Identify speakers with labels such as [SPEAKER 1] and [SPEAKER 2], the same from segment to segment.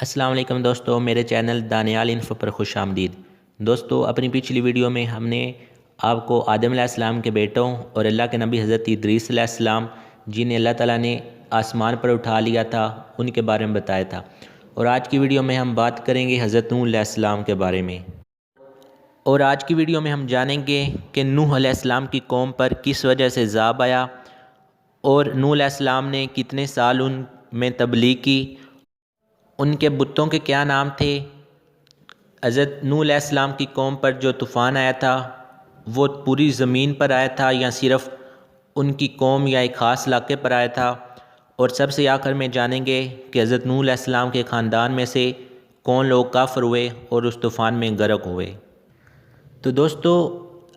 [SPEAKER 1] السلام علیکم دوستو، میرے چینل دانیال انفو پر خوش آمدید۔ دوستو، اپنی پچھلی ویڈیو میں ہم نے آپ کو آدم علیہ السلام کے بیٹوں اور اللہ کے نبی حضرت ادریس علیہ السلام جنہیں اللہ تعالیٰ نے آسمان پر اٹھا لیا تھا ان کے بارے میں بتایا تھا، اور آج کی ویڈیو میں ہم بات کریں گے حضرت نوح علیہ السلام کے بارے میں۔ اور آج کی ویڈیو میں ہم جانیں گے کہ نوح علیہ السلام کی قوم پر کس وجہ سے عذاب آیا، اور نوح علیہ السلام نے کتنے سال ان میں تبلیغ کی، ان کے بتوں کے کیا نام تھے، حضرت نوح علیہ السلام کی قوم پر جو طوفان آیا تھا وہ پوری زمین پر آیا تھا یا صرف ان کی قوم یا ایک خاص علاقے پر آیا تھا، اور سب سے آخر میں جانیں گے کہ حضرت نوح علیہ السلام کے خاندان میں سے کون لوگ کافر ہوئے اور اس طوفان میں غرق ہوئے۔ تو دوستو،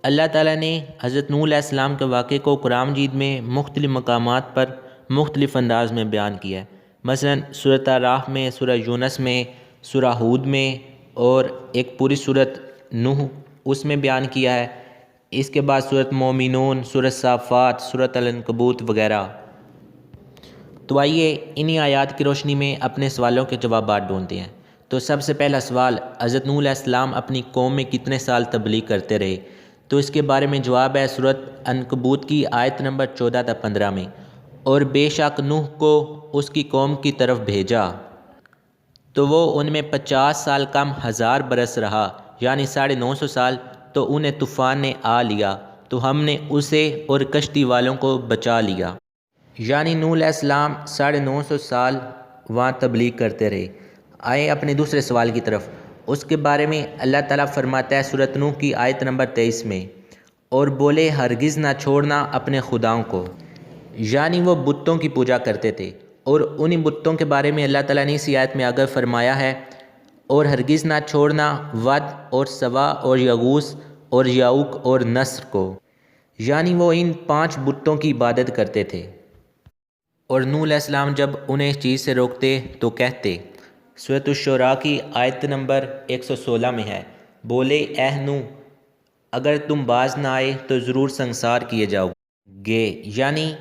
[SPEAKER 1] اللہ تعالیٰ نے حضرت نوح علیہ السلام کے واقعے کو قرآن مجید میں مختلف مقامات پر مختلف انداز میں بیان کیا ہے۔ مثلا سورۃ اعراف میں، سورہ یونس میں، سورہ ہود میں، اور ایک پوری سورۃ نوح اس میں بیان کیا ہے۔ اس کے بعد سورۃ مومنون، سورۃ صافات، سورۃ العنکبوت وغیرہ۔ تو آئیے انہی آیات کی روشنی میں اپنے سوالوں کے جوابات ڈھونڈتے ہیں۔ تو سب سے پہلا سوال، حضرت نوح علیہ السلام اپنی قوم میں کتنے سال تبلیغ کرتے رہے؟ تو اس کے بارے میں جواب ہے سورۃ عنکبوت کی آیت نمبر 14 تا 15 میں، اور بے شک نوح کو اس کی قوم کی طرف بھیجا تو وہ ان میں 50 سال کم 1000 برس رہا، یعنی 950 سال، تو انہیں طوفان نے آ لیا تو ہم نے اسے اور کشتی والوں کو بچا لیا۔ یعنی نوح علیہ السلام 950 سال وہاں تبلیغ کرتے رہے۔ آئے اپنے دوسرے سوال کی طرف۔ اس کے بارے میں اللہ تعالیٰ فرماتا ہے سورۃ نوح کی آیت نمبر 23 میں، اور بولے ہرگز نہ چھوڑنا اپنے خداؤں کو، یعنی وہ بتوں کی پوجا کرتے تھے، اور انہی بتوں کے بارے میں اللہ تعالیٰ نے اسی آیت میں آگے فرمایا ہے، اور ہرگز نہ چھوڑنا ود اور سوا اور یغوث اور یعوق اور نصر کو، یعنی وہ ان 5 بتوں کی عبادت کرتے تھے۔ اور نوح علیہ السلام جب انہیں اس چیز سے روکتے تو کہتے، سورۃ الشعراء کی آیت نمبر 116 میں ہے، بولے اے نوح، اگر تم باز نہ آئے تو ضرور سنسار کیے جاؤ گے، یعنی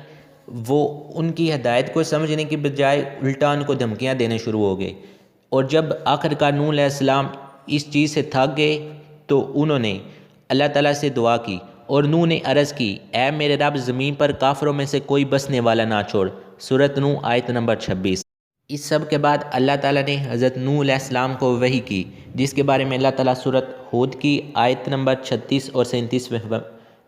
[SPEAKER 1] وہ ان کی ہدایت کو سمجھنے کی بجائے الٹا ان کو دھمکیاں دینے شروع ہو گئے۔ اور جب آخرکار نوح علیہ السلام اس چیز سے تھک گئے تو انہوں نے اللہ تعالیٰ سے دعا کی، اور نوح نے عرض کی، اے میرے رب، زمین پر کافروں میں سے کوئی بسنے والا نہ چھوڑ۔ سورۃ نوح آیت نمبر 26۔ اس سب کے بعد اللہ تعالیٰ نے حضرت نوح علیہ السلام کو وحی کی، جس کے بارے میں اللہ تعالیٰ سورۃ ہود کی آیت نمبر 36 اور 37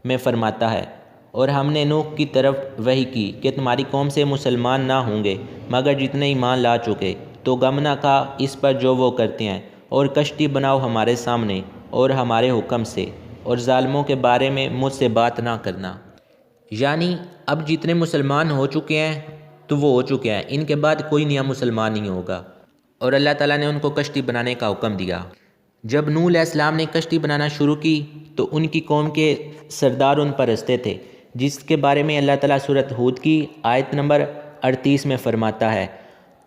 [SPEAKER 1] میں فرماتا ہے، اور ہم نے نوح کی طرف وحی کی کہ تمہاری قوم سے مسلمان نہ ہوں گے مگر جتنے ایمان لا چکے، تو غم نہ کھا اس پر جو وہ کرتے ہیں، اور کشتی بناؤ ہمارے سامنے اور ہمارے حکم سے، اور ظالموں کے بارے میں مجھ سے بات نہ کرنا۔ یعنی اب جتنے مسلمان ہو چکے ہیں تو وہ ہو چکے ہیں، ان کے بعد کوئی نیا مسلمان نہیں ہوگا۔ اور اللہ تعالیٰ نے ان کو کشتی بنانے کا حکم دیا۔ جب نوح علیہ السلام نے کشتی بنانا شروع کی تو ان کی قوم کے سردار ان پر ہنستے تھے، جس کے بارے میں اللہ تعالیٰ سورۃ ہود کی آیت نمبر 38 میں فرماتا ہے،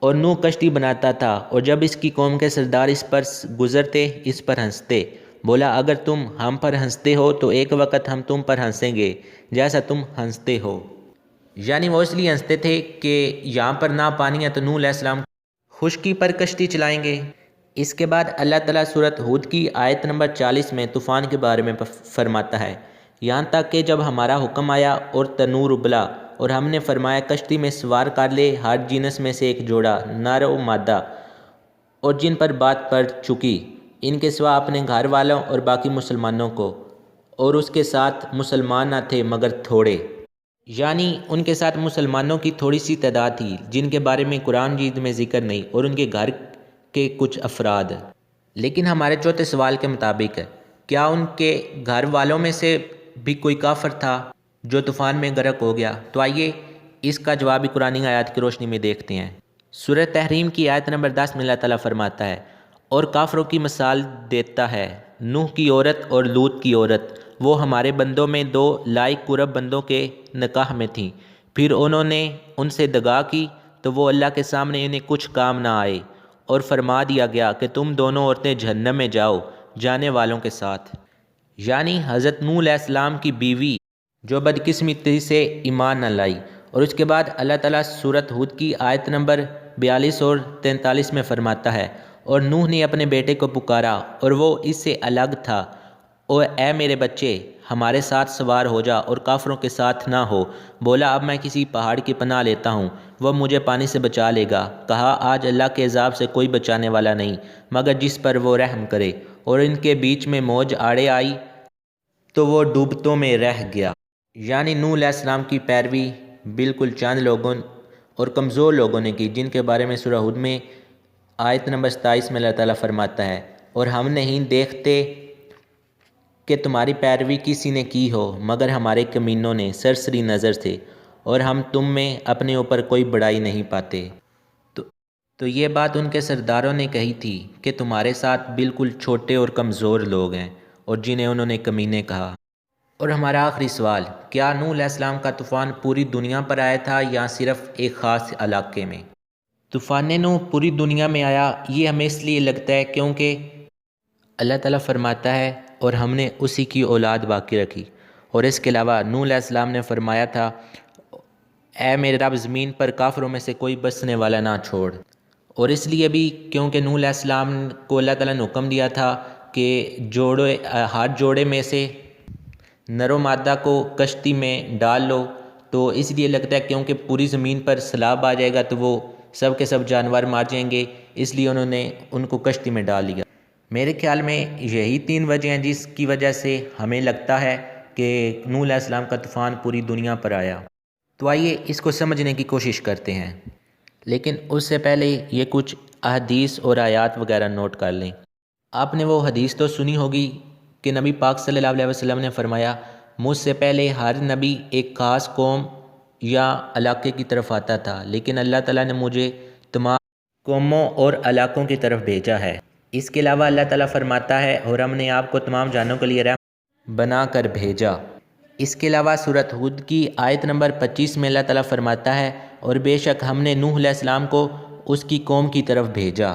[SPEAKER 1] اور نوح کشتی بناتا تھا، اور جب اس کی قوم کے سردار اس پر گزرتے اس پر ہنستے، بولا اگر تم ہم پر ہنستے ہو تو ایک وقت ہم تم پر ہنسیں گے جیسا تم ہنستے ہو۔ یعنی وہ اس لیے ہنستے تھے کہ یہاں پر نہ پانی ہے تو نوح علیہ السلام خشکی پر کشتی چلائیں گے۔ اس کے بعد اللہ تعالیٰ سورۃ ہود کی آیت نمبر 40 میں طوفان کے بارے میں فرماتا ہے، یہاں تک کہ جب ہمارا حکم آیا اور تنور ابلا، اور ہم نے فرمایا کشتی میں سوار کر لے ہر جنس میں سے ایک جوڑا، نر و مادہ، اور جن پر بات پڑ چکی، ان کے سوا اپنے گھر والوں اور باقی مسلمانوں کو، اور اس کے ساتھ مسلمان نہ تھے مگر تھوڑے، یعنی ان کے ساتھ مسلمانوں کی تھوڑی سی تعداد تھی جن کے بارے میں قرآن مجید میں ذکر نہیں، اور ان کے گھر کے کچھ افراد۔ لیکن ہمارے چوتھے سوال کے مطابق کیا ان کے گھر والوں میں سے بھی کوئی کافر تھا جو طوفان میں غرق ہو گیا؟ تو آئیے اس کا جواب قرآن آیات کی روشنی میں دیکھتے ہیں۔ سورہ تحریم کی آیت نمبر 10 میں اللہ تعالیٰ فرماتا ہے، اور کافروں کی مثال دیتا ہے نوح کی عورت اور لوط کی عورت، وہ ہمارے بندوں میں 2 لائق قرب بندوں کے نکاح میں تھیں، پھر انہوں نے ان سے دغا کی تو وہ اللہ کے سامنے انہیں کچھ کام نہ آئے، اور فرما دیا گیا کہ تم دونوں عورتیں جہنم میں جاؤ جانے والوں کے ساتھ۔ یعنی حضرت نوح علیہ السلام کی بیوی جو بدقسمتی سے ایمان نہ لائی۔ اور اس کے بعد اللہ تعالیٰ سورۃ ہود کی آیت نمبر 42 اور 43 میں فرماتا ہے، اور نوح نے اپنے بیٹے کو پکارا اور وہ اس سے الگ تھا، اور اے میرے بچے ہمارے ساتھ سوار ہو جا اور کافروں کے ساتھ نہ ہو۔ بولا اب میں کسی پہاڑ کی پناہ لیتا ہوں، وہ مجھے پانی سے بچا لے گا۔ کہا آج اللہ کے عذاب سے کوئی بچانے والا نہیں مگر جس پر وہ رحم کرے، اور ان کے بیچ میں موج آڑے آئی تو وہ ڈوبتوں میں رہ گیا۔ یعنی نوح علیہ السلام کی پیروی بالکل چند لوگوں اور کمزور لوگوں نے کی، جن کے بارے میں سورہ ہود میں آیت نمبر 27 میں اللہ تعالیٰ فرماتا ہے، اور ہم نہیں دیکھتے کہ تمہاری پیروی کسی نے کی ہو مگر ہمارے کمینوں نے سرسری نظر تھے، اور ہم تم میں اپنے اوپر کوئی بڑائی نہیں پاتے۔ تو یہ بات ان کے سرداروں نے کہی تھی کہ تمہارے ساتھ بالکل چھوٹے اور کمزور لوگ ہیں، اور جنہیں انہوں نے کمینے کہا۔ اور ہمارا آخری سوال، کیا نوح علیہ السلام کا طوفان پوری دنیا پر آیا تھا یا صرف ایک خاص علاقے میں؟ طوفان نوح پوری دنیا میں آیا، یہ ہمیں اس لیے لگتا ہے کیونکہ اللہ تعالیٰ فرماتا ہے اور ہم نے اسی کی اولاد باقی رکھی، اور اس کے علاوہ نوح علیہ السلام نے فرمایا تھا اے میرے رب زمین پر کافروں میں سے کوئی بسنے والا نہ چھوڑ، اور اس لیے بھی کیونکہ نوح علیہ السلام کو اللہ تعالیٰ نے حکم دیا تھا کہ ہر جوڑے میں سے نر و مادہ کو کشتی میں ڈال لو، تو اس لیے لگتا ہے کیونکہ پوری زمین پر سیلاب آ جائے گا تو وہ سب کے سب جانور مار جائیں گے، اس لیے انہوں نے ان کو کشتی میں ڈال لیا۔ میرے خیال میں یہی 3 وجہ ہیں جس کی وجہ سے ہمیں لگتا ہے کہ نوح علیہ السلام کا طوفان پوری دنیا پر آیا۔ تو آئیے اس کو سمجھنے کی کوشش کرتے ہیں، لیکن اس سے پہلے یہ کچھ احادیث اور آیات وغیرہ نوٹ کر لیں۔ آپ نے وہ حدیث تو سنی ہوگی کہ نبی پاک صلی اللہ علیہ وسلم نے فرمایا مجھ سے پہلے ہر نبی ایک خاص قوم یا علاقے کی طرف آتا تھا، لیکن اللہ تعالیٰ نے مجھے تمام قوموں اور علاقوں کی طرف بھیجا ہے۔ اس کے علاوہ اللہ تعالیٰ فرماتا ہے اور ہم نے آپ کو تمام جانوں کے لیے رحمت بنا کر بھیجا۔ اس کے علاوہ سورۃ ہود کی آیت نمبر 25 میں اللہ تعالیٰ فرماتا ہے اور بے شک ہم نے نوح علیہ السلام کو اس کی قوم کی طرف بھیجا۔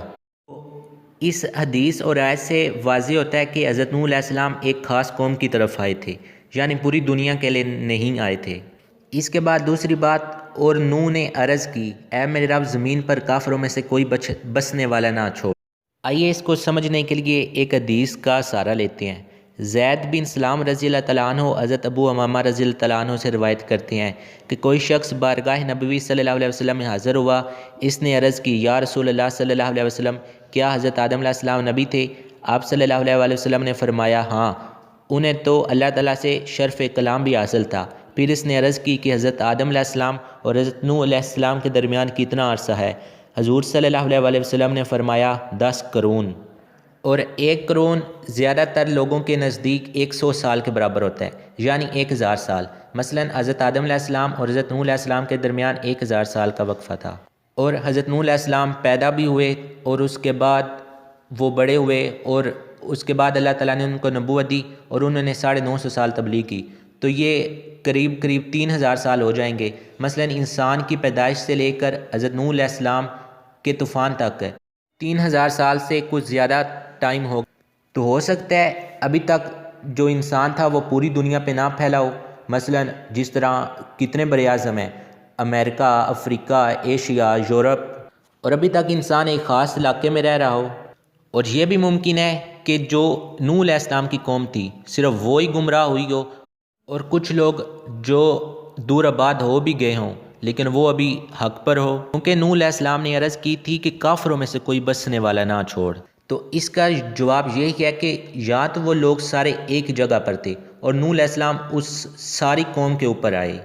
[SPEAKER 1] اس حدیث اور آیت سے واضح ہوتا ہے کہ حضرت نوح علیہ السلام ایک خاص قوم کی طرف آئے تھے، یعنی پوری دنیا کے لیے نہیں آئے تھے۔ اس کے بعد دوسری بات، اور نوح نے عرض کی اے میرے رب زمین پر کافروں میں سے کوئی بسنے والا نہ چھوڑ۔ آئیے اس کو سمجھنے کے لیے ایک حدیث کا سہارا لیتے ہیں۔ زید بن سلام رضی اللہ تعالیٰ عنہ حضرت ابو امامہ رضی اللہ تعالیٰ عنہ سے روایت کرتے ہیں کہ کوئی شخص بارگاہ نبوی صلی اللہ علیہ وسلم میں حاضر ہوا، اس نے عرض کی یا رسول اللہ صلی اللہ علیہ وسلم کیا حضرت آدم علیہ السلام نبی تھے؟ آپ صلی اللہ علیہ وسلم نے فرمایا ہاں، انہیں تو اللہ تعالیٰ سے شرف کلام بھی حاصل تھا۔ پھر اس نے عرض کی کہ حضرت آدم علیہ السلام اور حضرت نوح علیہ السلام کے درمیان کتنا عرصہ ہے؟ حضور صلی اللہ علیہ وسلم نے فرمایا 10 قرون، اور 1 قرون زیادہ تر لوگوں کے نزدیک 100 سال کے برابر ہوتا ہے، یعنی 1000 سال۔ مثلا حضرت آدم علیہ السلام اور حضرت نوح علیہ السلام کے درمیان 1000 سال کا وقفہ تھا، اور حضرت نوح علیہ السلام پیدا بھی ہوئے اور اس کے بعد وہ بڑے ہوئے، اور اس کے بعد اللہ تعالیٰ نے ان کو نبوت دی اور انہوں نے 950 سال تبلیغ کی، تو یہ قریب 3000 سال ہو جائیں گے۔ مثلا انسان کی پیدائش سے لے کر حضرت نوح علیہ السلام کے طوفان تک 3000 سال سے کچھ زیادہ ٹائم ہو، تو ہو سکتا ہے ابھی تک جو انسان تھا وہ پوری دنیا پہ نہ پھیلا ہو۔ مثلا جس طرح کتنے بر اعظم ہیں، امریکہ، افریقہ، ایشیا، یورپ، اور ابھی تک انسان ایک خاص علاقے میں رہ رہا ہو۔ اور یہ بھی ممکن ہے کہ جو نوح علیہ السلام کی قوم تھی صرف وہی گمراہ ہوئی ہو، اور کچھ لوگ جو دور آباد ہو بھی گئے ہوں لیکن وہ ابھی حق پر ہو، کیونکہ نوح علیہ السلام نے عرض کی تھی کہ کافروں میں سے کوئی بسنے والا نہ چھوڑ۔ تو اس کا جواب یہی ہے کہ یا تو وہ لوگ سارے ایک جگہ پر تھے اور نوح علیہ السلام اس ساری قوم کے اوپر آئے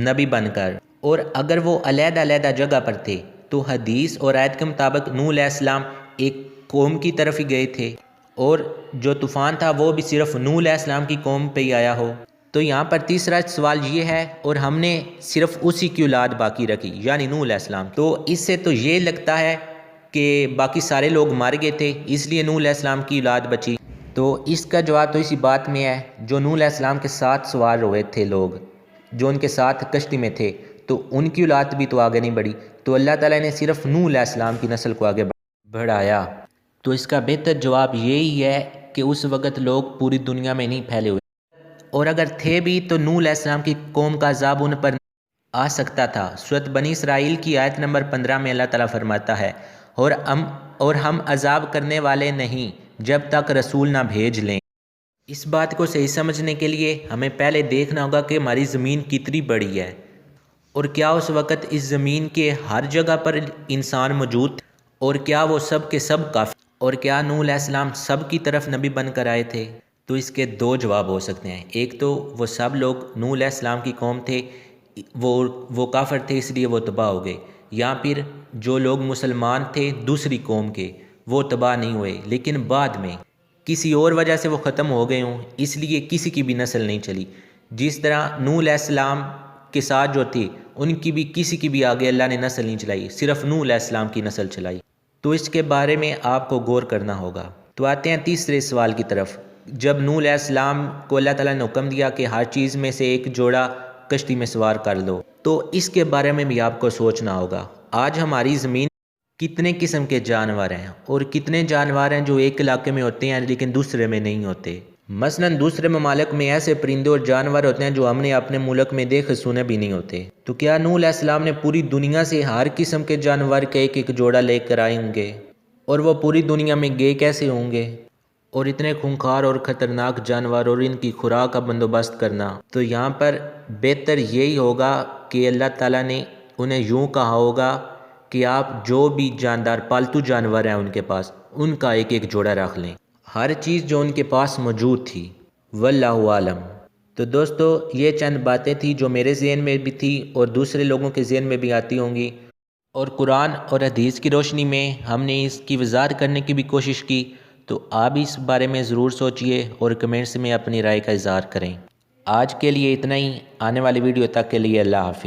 [SPEAKER 1] نبی بن کر، اور اگر وہ علیحدہ علیحدہ جگہ پر تھے تو حدیث اور آیت کے مطابق نوح علیہ السلام ایک قوم کی طرف ہی گئے تھے، اور جو طوفان تھا وہ بھی صرف نوح علیہ السلام کی قوم پہ ہی آیا ہو۔ تو یہاں پر تیسرا سوال یہ ہے، اور ہم نے صرف اسی کی اولاد باقی رکھی یعنی نوح علیہ السلام، تو اس سے تو یہ لگتا ہے کہ باقی سارے لوگ مار گئے تھے اس لیے نوح علیہ السلام کی اولاد بچی۔ تو اس کا جواب تو اسی بات میں ہے، جو نوح علیہ السلام کے ساتھ سوار ہوئے تھے لوگ جو ان کے ساتھ کشتی میں تھے، تو ان کی اولاد بھی تو آگے نہیں بڑھی، تو اللہ تعالیٰ نے صرف نوح علیہ السلام کی نسل کو آگے بڑھایا۔ تو اس کا بہتر جواب یہی ہے کہ اس وقت لوگ پوری دنیا میں نہیں پھیلے ہوئے، اور اگر تھے بھی تو نوح علیہ السلام کی قوم کا عذاب ان پر آ سکتا تھا۔ سورۃ بنی اسرائیل کی آیت نمبر 15 میں اللہ تعالیٰ فرماتا ہے اور ہم عذاب کرنے والے نہیں جب تک رسول نہ بھیج لیں۔ اس بات کو صحیح سمجھنے کے لیے ہمیں پہلے دیکھنا ہوگا کہ ہماری زمین کتنی بڑی ہے، اور کیا اس وقت اس زمین کے ہر جگہ پر انسان موجود تھے، اور کیا وہ سب کے سب کافر، اور کیا نوح علیہ السلام سب کی طرف نبی بن کر آئے تھے؟ تو اس کے دو جواب ہو سکتے ہیں۔ ایک تو وہ سب لوگ نوح علیہ السلام کی قوم تھے، وہ کافر تھے اس لیے وہ تباہ ہو گئے، یا پھر جو لوگ مسلمان تھے دوسری قوم کے وہ تباہ نہیں ہوئے، لیکن بعد میں کسی اور وجہ سے وہ ختم ہو گئے ہوں، اس لیے کسی کی بھی نسل نہیں چلی۔ جس طرح نوح علیہ السلام کے ساتھ جو تھی ان کی بھی کسی کی بھی آگے اللہ نے نسل نہیں چلائی، صرف نوح علیہ السلام کی نسل چلائی۔ تو اس کے بارے میں آپ کو غور کرنا ہوگا۔ تو آتے ہیں تیسرے سوال کی طرف۔ جب نوح علیہ السلام کو اللہ تعالیٰ نے حکم دیا کہ ہر چیز میں سے ایک جوڑا کشتی میں سوار کر لو، تو اس کے بارے میں بھی آپ کو سوچنا ہوگا۔ آج ہماری زمین کتنے قسم کے جانور ہیں، اور کتنے جانور ہیں جو ایک علاقے میں ہوتے ہیں لیکن دوسرے میں نہیں ہوتے۔ مثلاً دوسرے ممالک میں ایسے پرندے اور جانور ہوتے ہیں جو ہم نے اپنے ملک میں دیکھے سنے بھی نہیں ہوتے۔ تو کیا نوح علیہ السلام نے پوری دنیا سے ہر قسم کے جانور کا ایک ایک جوڑا لے کر آئے ہوں گے؟ اور وہ پوری دنیا میں گئے کیسے ہوں گے؟ اور اتنے خونخوار اور خطرناک جانور اور ان کی خوراک کا بندوبست کرنا، تو یہاں پر بہتر یہی ہوگا کہ اللہ تعالیٰ نے انہیں یوں کہا ہوگا کہ آپ جو بھی جاندار پالتو جانور ہیں ان کے پاس، ان کا ایک ایک جوڑا رکھ لیں، ہر چیز جو ان کے پاس موجود تھی۔ واللہ عالم۔ تو دوستو یہ چند باتیں تھیں جو میرے ذہن میں بھی تھی اور دوسرے لوگوں کے ذہن میں بھی آتی ہوں گی، اور قرآن اور حدیث کی روشنی میں ہم نے اس کی وضاحت کرنے کی بھی کوشش کی۔ تو آپ اس بارے میں ضرور سوچئے اور کمنٹس میں اپنی رائے کا اظہار کریں۔ آج کے لیے اتنا ہی، آنے والی ویڈیو تک کے لیے اللہ حافظ۔